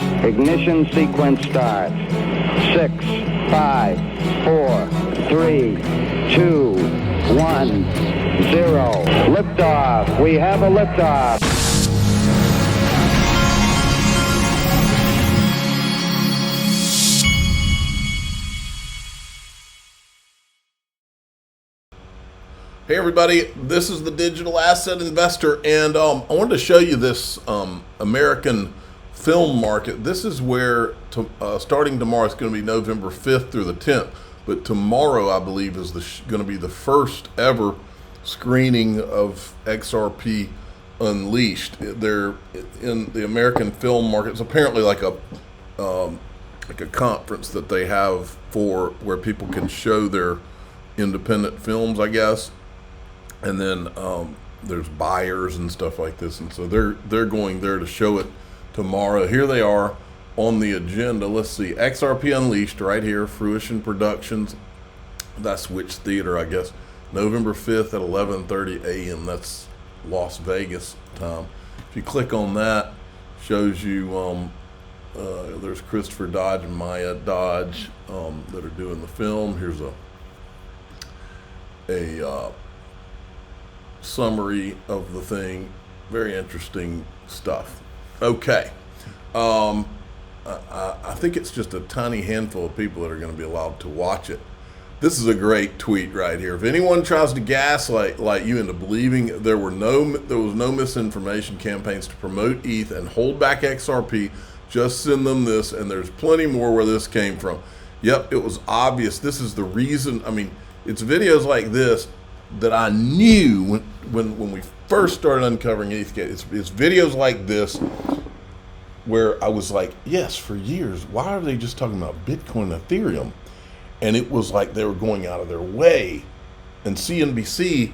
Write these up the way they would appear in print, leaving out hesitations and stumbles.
Ignition sequence start. 6, 5, 4, 3, 2, 1, 0. Liftoff. We have a liftoff. Hey everybody, this is the Digital Asset Investor, and I wanted to show you this American film market. This is where, starting tomorrow, it's going to be November 5th through the 10th, but tomorrow, I believe, is going to be the first ever screening of XRP Unleashed. They're in the American film market. It's apparently like a conference that they have for where people can show their independent films, I guess. And then there's buyers and stuff like this, and so they're going there to show it tomorrow. Here they are on the agenda. Let's see, XRP Unleashed right here, Fruition Productions. That's which theater, I guess. November 5th at 11:30 a.m. That's Las Vegas time. If you click on that, shows you there's Christopher Dodge and Maya Dodge that are doing the film. Here's a summary of the thing. Very interesting stuff. Okay. I think it's just a tiny handful of people that are going to be allowed to watch it. This is a great tweet right here. If anyone tries to gaslight you into believing there was no misinformation campaigns to promote ETH and hold back XRP, just send them this, and there's plenty more where this came from. Yep, it was obvious. This is the reason. I mean, it's videos like this that I knew when we first started uncovering ETHgate. It's videos like this where I was like, yes, for years, why are they just talking about Bitcoin and Ethereum? And it was like they were going out of their way. And CNBC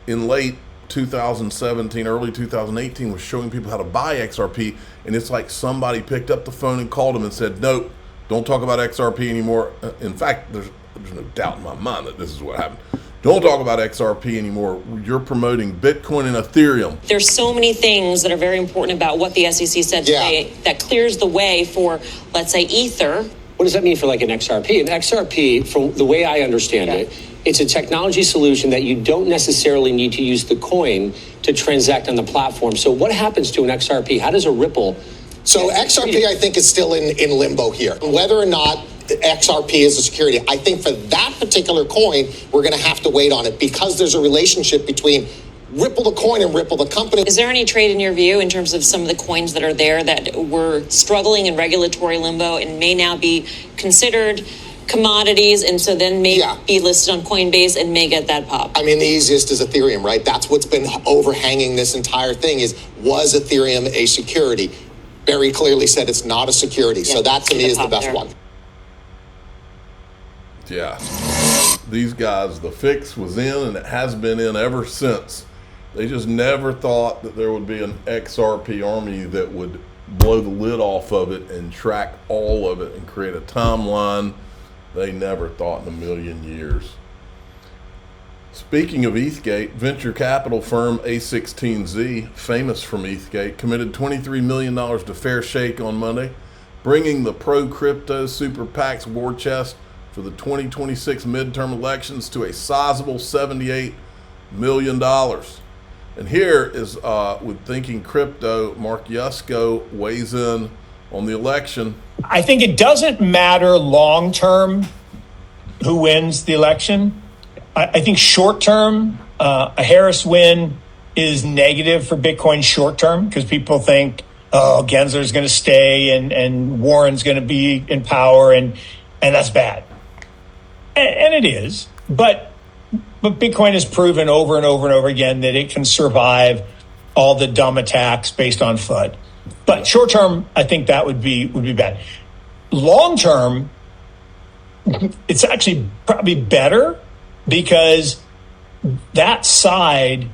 in late 2017, early 2018 was showing people how to buy XRP. And it's like somebody picked up the phone and called them and said, nope, don't talk about XRP anymore. In fact, there's no doubt in my mind that this is what happened. Don't talk about XRP anymore. You're promoting Bitcoin and Ethereum. There's so many things that are very important about what the SEC said today that clears the way for, let's say, Ether. What does that mean for like an XRP? An XRP, from the way I understand it, it's a technology solution that you don't necessarily need to use the coin to transact on the platform. So what happens to an XRP? How does a Ripple? So XRP, I think, is still in limbo here. Whether or not XRP is a security, I think for that particular coin, we're going to have to wait on it because there's a relationship between Ripple the coin and Ripple the company. Is there any trade in your view in terms of some of the coins that are there that were struggling in regulatory limbo and may now be considered commodities and so then may be listed on Coinbase and may get that pop? I mean, the easiest is Ethereum, right? That's what's been overhanging this entire thing was Ethereum a security? Very clearly said it's not a security. So that to me is the best one. Yeah, these guys, the fix was in and it has been in ever since. They just never thought that there would be an XRP army that would blow the lid off of it and track all of it and create a timeline. They never thought in a million years. Speaking of ETHgate, venture capital firm A16Z, famous from ETHgate, committed $23 million to Fair Shake on Monday, bringing the pro-crypto super PAC's war chest for the 2026 midterm elections to a sizable $78 million. And here is, with Thinking Crypto, Mark Yusko weighs in on the election. I think it doesn't matter long-term who wins the election. I think short-term, a Harris win is negative for Bitcoin short-term because people think, oh, Gensler's going to stay and Warren's going to be in power, and that's bad. And it is, but Bitcoin has proven over and over and over again that it can survive all the dumb attacks based on FUD. But short term, I think that would be bad. Long term, it's actually probably better because that side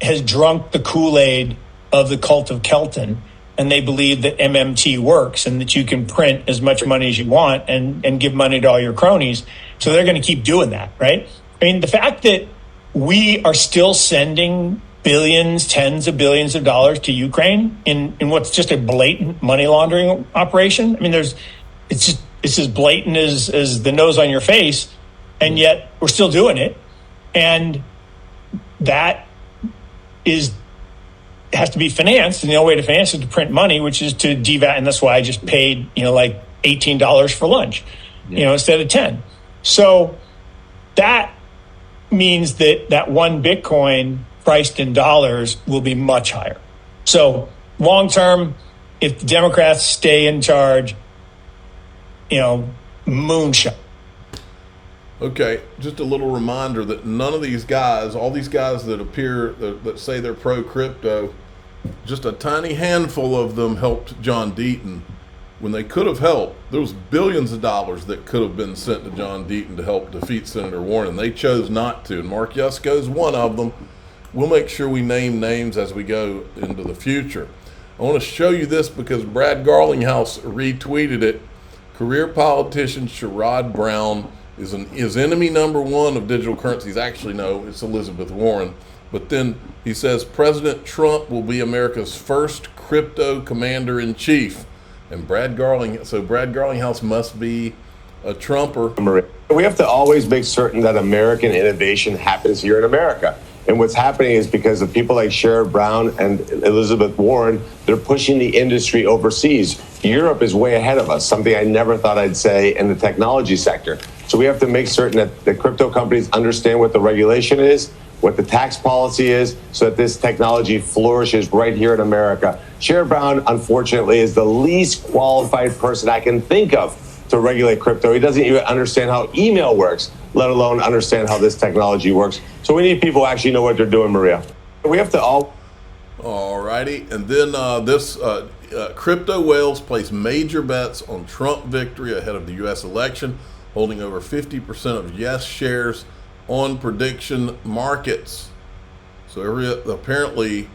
has drunk the Kool-Aid of the cult of Kelton, and they believe that MMT works and that you can print as much money as you want and give money to all your cronies. So they're going to keep doing that, right? I mean, the fact that we are still sending billions, tens of billions of dollars to Ukraine in what's just a blatant money laundering operation. I mean, it's as blatant as the nose on your face, and yet we're still doing it. And that has to be financed, and the only way to finance it is to print money, which is to devalue, and that's why I just paid, like $18 for lunch, instead of 10. So that means that one Bitcoin priced in dollars will be much higher. So long term, if the Democrats stay in charge, moonshot. Okay, just a little reminder that none of these guys, all these guys that appear, that say they're pro-crypto, just a tiny handful of them helped John Deaton when they could have helped. There was billions of dollars that could have been sent to John Deaton to help defeat Senator Warren. They chose not to, and Mark Yusko is one of them. We'll make sure we name names as we go into the future. I want to show you this because Brad Garlinghouse retweeted it. Career politician Sherrod Brown is enemy number one of digital currencies. Actually, no, it's Elizabeth Warren. But then he says President Trump will be America's first crypto commander-in-chief. And Brad Garlinghouse must be a Trumper. We have to always make certain that American innovation happens here in America. And what's happening is because of people like Sherrod Brown and Elizabeth Warren, they're pushing the industry overseas. Europe is way ahead of us, something I never thought I'd say in the technology sector. So we have to make certain that the crypto companies understand what the regulation is, what the tax policy is, so that this technology flourishes right here in America. Sherrod Brown, unfortunately, is the least qualified person I can think of to regulate crypto. He doesn't even understand how email works, let alone understand how this technology works. So we need people who actually know what they're doing, Maria. We have to all... All righty. And then this crypto whales place major bets on Trump victory ahead of the U.S. election, holding over 50% of yes shares on prediction markets. So apparently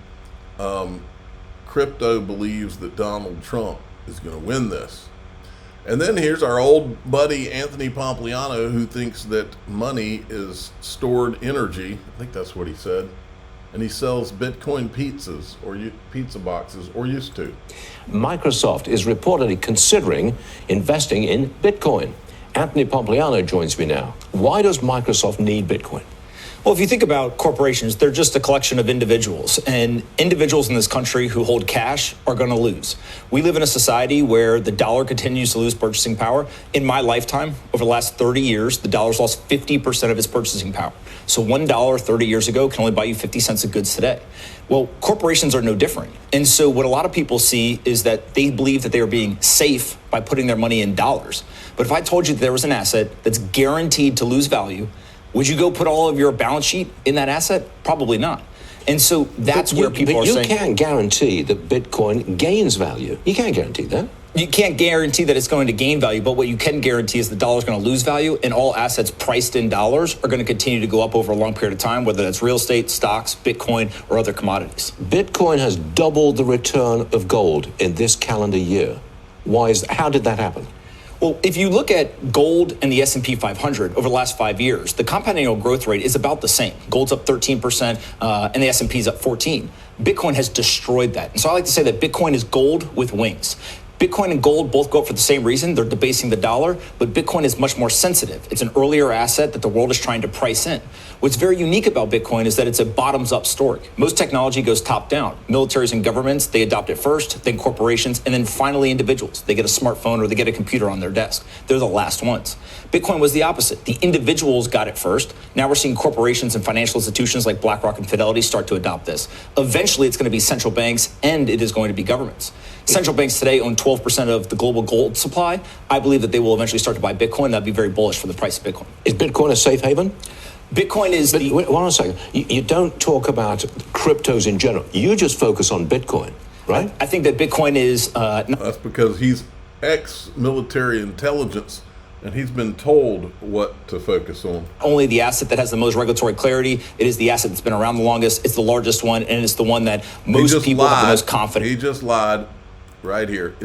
crypto believes that Donald Trump is going to win this. And then here's our old buddy Anthony Pompliano, who thinks that money is stored energy. I think that's what he said. And he sells Bitcoin pizzas or pizza boxes, or used to. Microsoft is reportedly considering investing in Bitcoin. Anthony Pompliano joins me now. Why does Microsoft need Bitcoin? Well, if you think about corporations, they're just a collection of individuals, and individuals in this country who hold cash are going to lose. We live in a society where the dollar continues to lose purchasing power. In my lifetime, over the last 30 years, the dollar's lost 50% of its purchasing power. So $1 30 years ago can only buy you 50 cents of goods today. Well, corporations are no different. And so what a lot of people see is that they believe that they are being safe by putting their money in dollars. But if I told you that there was an asset that's guaranteed to lose value, would you go put all of your balance sheet in that asset? Probably not. And so that's where people are saying... You can't guarantee that Bitcoin gains value. You can't guarantee that. You can't guarantee that it's going to gain value, but what you can guarantee is the dollar is going to lose value, and all assets priced in dollars are going to continue to go up over a long period of time, whether that's real estate, stocks, Bitcoin, or other commodities. Bitcoin has doubled the return of gold in this calendar year. How did that happen? Well, if you look at gold and the S&P 500 over the last 5 years, the compound annual growth rate is about the same. Gold's up 13%, and the S&P is up 14%. Bitcoin has destroyed that. And so I like to say that Bitcoin is gold with wings. Bitcoin and gold both go up for the same reason. They're debasing the dollar, but Bitcoin is much more sensitive. It's an earlier asset that the world is trying to price in. What's very unique about Bitcoin is that it's a bottoms-up story. Most technology goes top-down. Militaries and governments, they adopt it first, then corporations, and then finally individuals. They get a smartphone or they get a computer on their desk. They're the last ones. Bitcoin was the opposite. The individuals got it first. Now we're seeing corporations and financial institutions like BlackRock and Fidelity start to adopt this. Eventually, it's going to be central banks, and it is going to be governments. Central banks today own 12% of the global gold supply. I believe that they will eventually start to buy Bitcoin. That'd be very bullish for the price of Bitcoin. Is Bitcoin a safe haven? Bitcoin is Wait 1 second. You don't talk about cryptos in general. You just focus on Bitcoin, right? I think that Bitcoin is... That's because he's ex-military intelligence, and he's been told what to focus on. Only the asset that has the most regulatory clarity. It is the asset that's been around the longest. It's the largest one, and it's the one that most people have the most confidence. He just lied right here.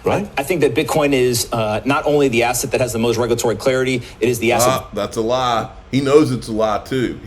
Right? I think that Bitcoin is not only the asset that has the most regulatory clarity, it is the asset... That's a lie. He knows it's a lie, too.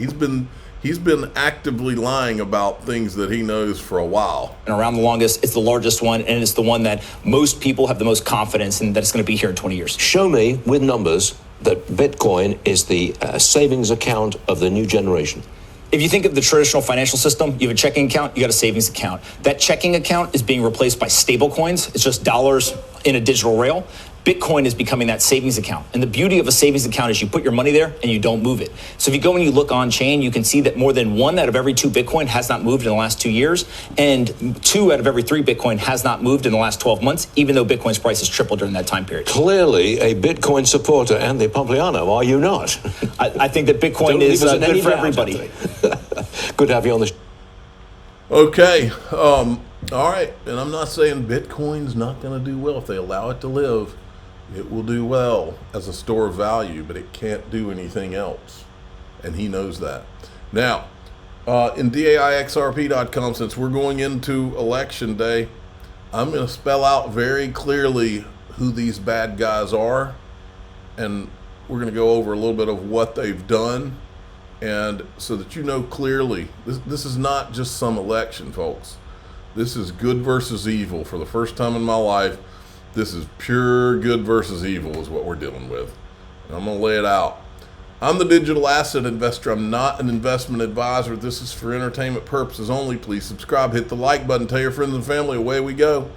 He's been actively lying about things that he knows for a while. And around the longest, it's the largest one, and it's the one that most people have the most confidence in that it's going to be here in 20 years. Show me with numbers that Bitcoin is the savings account of the new generation. If you think of the traditional financial system, you have a checking account, you got a savings account. That checking account is being replaced by stable coins. It's just dollars in a digital rail. Bitcoin is becoming that savings account. And the beauty of a savings account is you put your money there and you don't move it. So if you go and you look on chain, you can see that more than 1 out of every 2 Bitcoin has not moved in the last 2 years. And 2 out of every 3 Bitcoin has not moved in the last 12 months, even though Bitcoin's price has tripled during that time period. Clearly a Bitcoin supporter, Anthony Pompliano, are you not? I think that Bitcoin is good for everybody. Good to have you on the show. Okay. All right. And I'm not saying Bitcoin's not going to do well. If they allow it to live, it will do well as a store of value, but it can't do anything else. And he knows that. Now, in DAIXRP.com, since we're going into election day, I'm going to spell out very clearly who these bad guys are. And we're going to go over a little bit of what they've done. And so that you know clearly, this is not just some election, folks. This is good versus evil. For the first time in my life, this is pure good versus evil is what we're dealing with. And I'm going to lay it out. I'm the digital asset investor. I'm not an investment advisor. This is for entertainment purposes only. Please subscribe, hit the like button, tell your friends and family. Away we go.